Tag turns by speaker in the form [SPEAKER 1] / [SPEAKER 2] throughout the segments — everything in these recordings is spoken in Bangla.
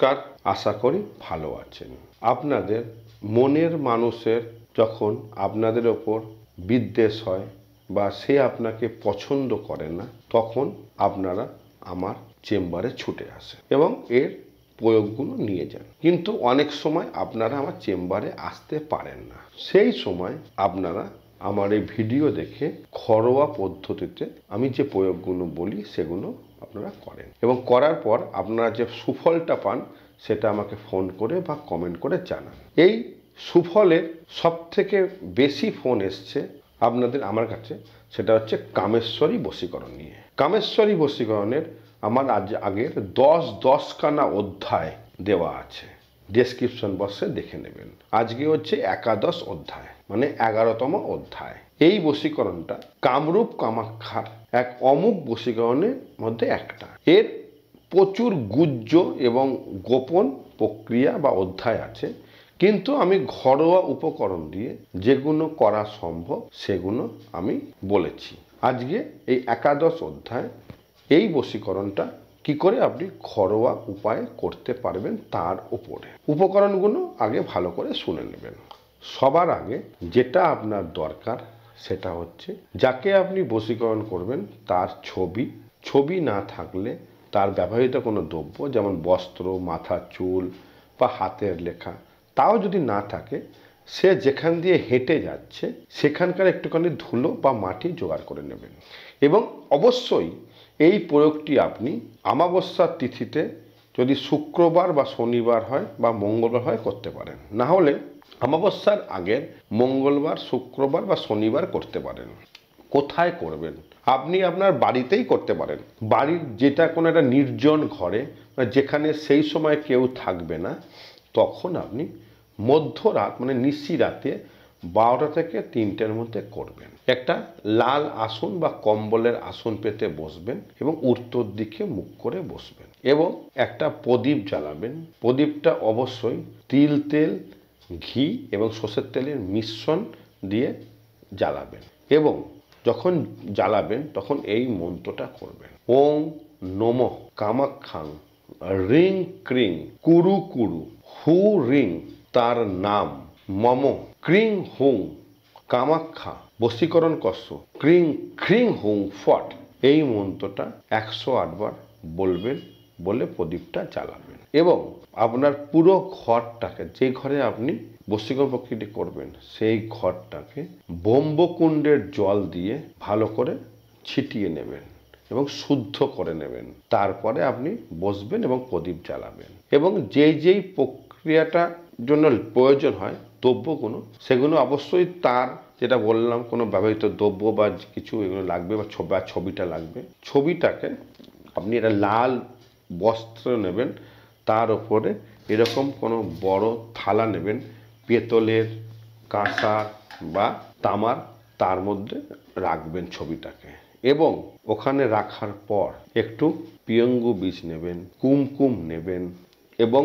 [SPEAKER 1] নমস্কার, আশা করি ভালো আছেন। আপনাদের মনের মানুষের যখন আপনাদের ওপর বিদ্বেষ হয় বা সে আপনাকে পছন্দ করে না, তখন আপনারা আমার চেম্বারে ছুটে আসেন এবং এর প্রয়োগগুলো নিয়ে যান। কিন্তু অনেক সময় আপনারা আমার চেম্বারে আসতে পারেন না। সেই সময় আপনারা আমার এই ভিডিও দেখে ঘরোয়া পদ্ধতিতে আমি যে প্রয়োগগুলো বলি সেগুলো আপনারা করেন এবং করার পর আপনারা যে সুফলটা পান সেটা আমাকে ফোন করে বা কমেন্ট করে জানান। এই সুফলের সবথেকে বেশি ফোন এসছে আপনাদের আমার কাছে, সেটা হচ্ছে কামেশ্বরী বশীকরণ নিয়ে। কামেশ্বরী বশীকরণের আমার আগের 10খানা অধ্যায় দেওয়া আছে, ডেসক্রিপশন বক্সে দেখে নেবেন। আজকে হচ্ছে একাদশ অধ্যায়, মানে 11তম অধ্যায়। এই বশীকরণটা কামরূপ কামাখ্যার এক অমুক বশীকরণের মধ্যে একটা। এর প্রচুর গুহ্য এবং গোপন প্রক্রিয়া বা অধ্যায় আছে, কিন্তু আমি ঘরোয়া উপকরণ দিয়ে যেগুলো করা সম্ভব সেগুলো আমি বলেছি। আজকে এই একাদশ অধ্যায় এই বশীকরণটা কি করে আপনি ঘরোয়া উপায়ে করতে পারবেন তার উপরে উপকরণগুলো আগে ভালো করে শুনে নেবেন। সবার আগে যেটা আপনার দরকার সেটা হচ্ছে যাকে আপনি বশীকরণ করবেন তার ছবি না থাকলে তার ব্যবহৃত কোনো দ্রব্য, যেমন বস্ত্র, মাথার চুল বা হাতের লেখা, তাও যদি না থাকে, সে যেখান দিয়ে হেঁটে যাচ্ছে সেখানকার একটুখানি ধুলো বা মাটি জোগাড় করে নেবেন। এবং অবশ্যই এই প্রয়োগটি আপনি অমাবস্যার তিথিতে, যদি শুক্রবার বা শনিবার হয় বা মঙ্গলবার হয়, করতে পারেন। না হলে অমাবস্যার আগের মঙ্গলবার, শুক্রবার বা শনিবার করতে পারেন। কোথায় করবেন? আপনি আপনার বাড়িতেই করতে পারেন। বাড়ির যেটা কোনো একটা নির্জন ঘরে, যেখানে সেই সময় কেউ থাকবে না, তখন আপনি মধ্যরাত মানে নিশি রাতে 12টা থেকে 3টের মধ্যে করবেন। একটা লাল আসন বা কম্বলের আসন পেতে বসবেন এবং উত্তর দিকে মুখ করে বসবেন এবং একটা প্রদীপ জ্বালাবেন। প্রদীপটা অবশ্যই তিল তেল, ঘি এবং সর্ষের তেলের মিশ্রণ দিয়ে জ্বালাবেন এবং যখন জ্বালাবেন তখন এই মন্ত্রটা করবেন: ওং নমঃ কামাখ্যাং রিং ক্রিং কুরু কুরু হু রিং তার নাম মম ক্রিং হুং কামাখ্যা বশীকরণ কস্য ক্রিং খ্রিং হুং ফট। এই মন্ত্রটা 108 বার বলবেন, বলে প্রদীপটা জ্বালাবেন এবং আপনার পুরো ঘরটাকে, যে ঘরে আপনি বশীকরণ প্রক্রিয়াটি করবেন সেই ঘরটাকে ব্রহ্মকুণ্ডের জল দিয়ে ভালো করে ছিটিয়ে নেবেন এবং শুদ্ধ করে নেবেন। তারপরে আপনি বসবেন এবং প্রদীপ জ্বালাবেন এবং যেই প্রক্রিয়াটার জন্য প্রয়োজন হয় দ্রব্যগুলো, সেগুলো অবশ্যই তার যেটা বললাম কোনো ব্যবহৃত দ্রব্য বা কিছু এগুলো লাগবে বা ছবিটা লাগবে। ছবিটাকে আপনি একটা লাল বস্ত্র নেবেন, তার উপরে এরকম কোনো বড় থালা নেবেন, পেতলের, কাঁসার বা তামার, তার মধ্যে রাখবেন ছবিটাকে এবং ওখানে রাখার পর একটু পিয়ঙ্গু বীজ নেবেন, কুমকুম নেবেন এবং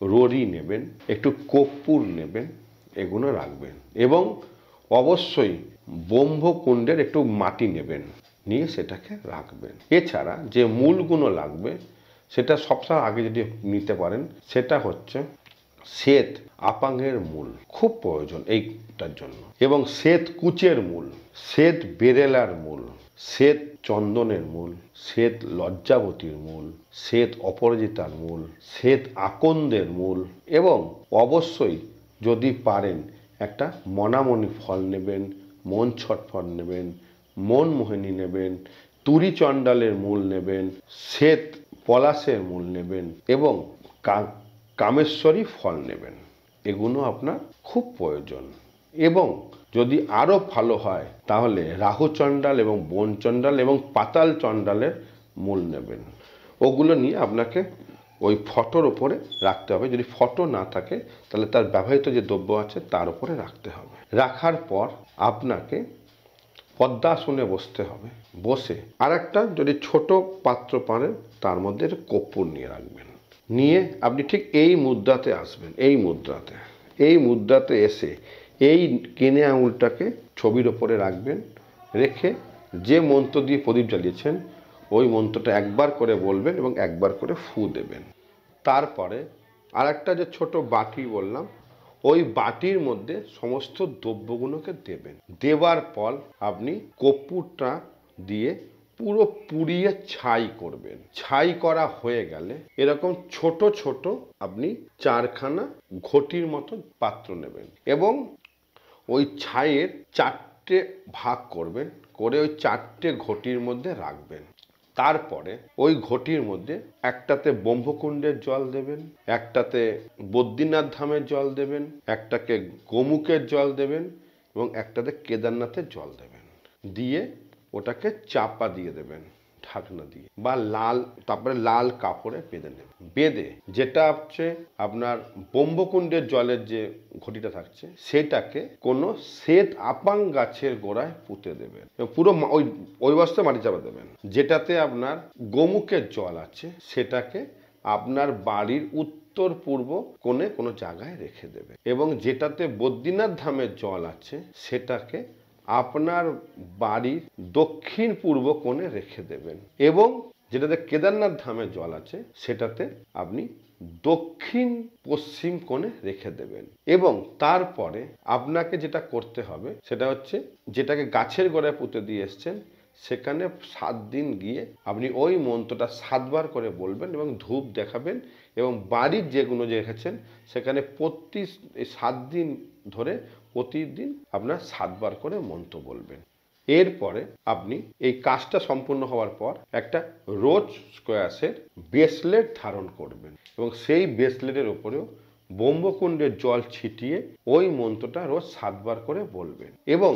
[SPEAKER 1] রড়ি নেবেন, একটু কর্পূর নেবেন, এগুলো রাখবেন এবং অবশ্যই ব্রহ্মকুণ্ডের একটু মাটি নেবেন, নিয়ে সেটাকে রাখবেন। এছাড়া যে মূলগুলো লাগবে সেটা সবসময় আগে যদি নিতে পারেন, সেটা হচ্ছে শ্বেত আপাঙের মূল, খুব প্রয়োজন এইটার জন্য, এবং শ্বেত কুচের মূল, শ্বেত বেরেলার মূল, শ্বেত চন্দনের মূল, শ্বেত লজ্জাবতীর মূল, শ্বেত অপরাজিতার মূল, শ্বেত আকন্দের মূল এবং অবশ্যই যদি পারেন একটা মনামণি ফল নেবেন, মন ছট ফল নেবেন, মনমোহিনী নেবেন, তুরি চণ্ডালের মূল নেবেন, শ্বেত পলাশের মূল নেবেন এবং কামেশ্বরী ফল নেবেন। এগুলো আপনার খুব প্রয়োজন। এবং যদি আরও ভালো হয় তাহলে রাহু চণ্ডাল এবং বন চণ্ডাল এবং পাতাল চণ্ডালের মূল নেবেন। ওগুলো নিয়ে আপনাকে ওই ফটোর উপরে রাখতে হবে। যদি ফটো না থাকে তাহলে তার ব্যবহৃত যে দ্রব্য আছে তার উপরে রাখতে হবে। রাখার পর আপনাকে পদ্মাসনে বসতে হবে। বসে আর একটা যদি ছোট পাত্র পারেন তার মধ্যে কর্পূর নিয়ে রাখবেন। নিয়ে আপনি ঠিক এই মুদ্রাতে আসবেন। এই মুদ্রাতে এসে এই কিনে আঙুলটাকে ছবির ওপরে রাখবেন। রেখে যে মন্ত্র দিয়ে প্রদীপ জ্বালিয়েছেন ওই মন্ত্রটা একবার করে বলবেন এবং একবার করে ফু দেবেন। তারপরে আরেকটা যে ছোট বাটি বললাম, ওই বাটির মধ্যে সমস্ত দ্রব্যগুলোকে দেবেন। দেওয়ার পর আপনি কর্পূরটা দিয়ে পুরো পুড়িয়ে ছাই করবেন। ছাই করা হয়ে গেলে এরকম ছোট ছোট আপনি 4খানা ঘটির মতো পাত্র নেবেন এবং ওই ছাইয়ের 4টে ভাগ করবেন, করে ওই 4টে ঘটির মধ্যে রাখবেন। তারপরে ওই ঘটির মধ্যে একটাতে ব্রহ্মকুণ্ডের জল দেবেন, একটাতে বদ্রীনাথ ধামের জল দেবেন, একটাকে গোমুখের জল দেবেন এবং একটাতে কেদারনাথের জল দেবেন। দিয়ে ওটাকে চাপা দিয়ে দেবেন ঢাকনা দিয়ে, বা তারপরে লাল কাপড়ে বেঁধে নেবেন। বেঁধে যেটা হচ্ছে আপনার ব্রহ্মকুণ্ডের জলের যে ঘটিটা থাকছে সেটাকে কোনো শ্বেত আপাং গাছের গোড়ায় পুঁতে দেবেন, পুরো ওই অবস্থায় মাটি চাপা দেবেন। যেটাতে আপনার গোমুখের জল আছে সেটাকে আপনার বাড়ির উত্তর পূর্ব কোণে কোনো জায়গায় রেখে দেবে এবং যেটাতে বদ্রীনাথ ধামের জল আছে সেটাকে আপনার বাড়ির দক্ষিণ পূর্ব কোণে রেখে দেবেন এবং যেটাতে কেদারনাথ ধামের জল আছে সেটাতে আপনি দক্ষিণ পশ্চিম কোণে রেখে দেবেন। এবং তারপরে আপনাকে যেটা করতে হবে সেটা হচ্ছে যেটাকে গাছের গোড়ায় পুঁতে দিয়ে এসছেন সেখানে 7 দিন গিয়ে আপনি ওই মন্ত্রটা 7 বার করে বলবেন এবং ধূপ দেখাবেন এবং বাড়ির যেগুলো যে রেখেছেন সেখানে প্রতি 7 দিন ধরে প্রতিদিন আপনার 7 বার করে মন্ত্র বলবেন। এরপরে আপনি এই কাজটা সম্পূর্ণ হওয়ার পর একটা রোজ স্কোয়াশের ব্রেসলেট ধারণ করবেন এবং সেই ব্রেসলেটের ওপরেও ব্রহ্মকুণ্ডের জল ছিটিয়ে ওই মন্ত্রটা রোজ 7 বার করে বলবেন এবং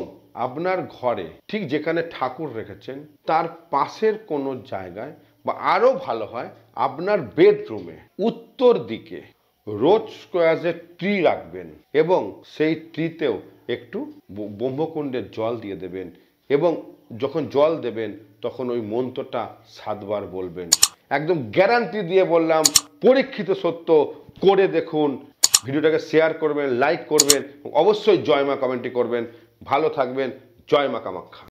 [SPEAKER 1] আপনার ঘরে ঠিক যেখানে ঠাকুর রেখেছেন তার পাশের কোনো জায়গায় বা আরও ভালো হয় আপনার বেডরুমে উত্তর দিকে রোজ স্কোয়াশের ট্রি রাখবেন এবং সেই ট্রিতেও একটু ব্রহ্মকুণ্ডের জল দিয়ে দেবেন এবং যখন জল দেবেন তখন ওই মন্ত্রটা 7 বার বলবেন। একদম গ্যারান্টি দিয়ে বললাম, পরীক্ষিত সত্য, করে দেখুন। ভিডিওটাকে শেয়ার করবেন, লাইক করবেন, অবশ্যই জয় মা কমেন্টটি করবেন। ভালো থাকবেন। জয় মা কামাখ্যা।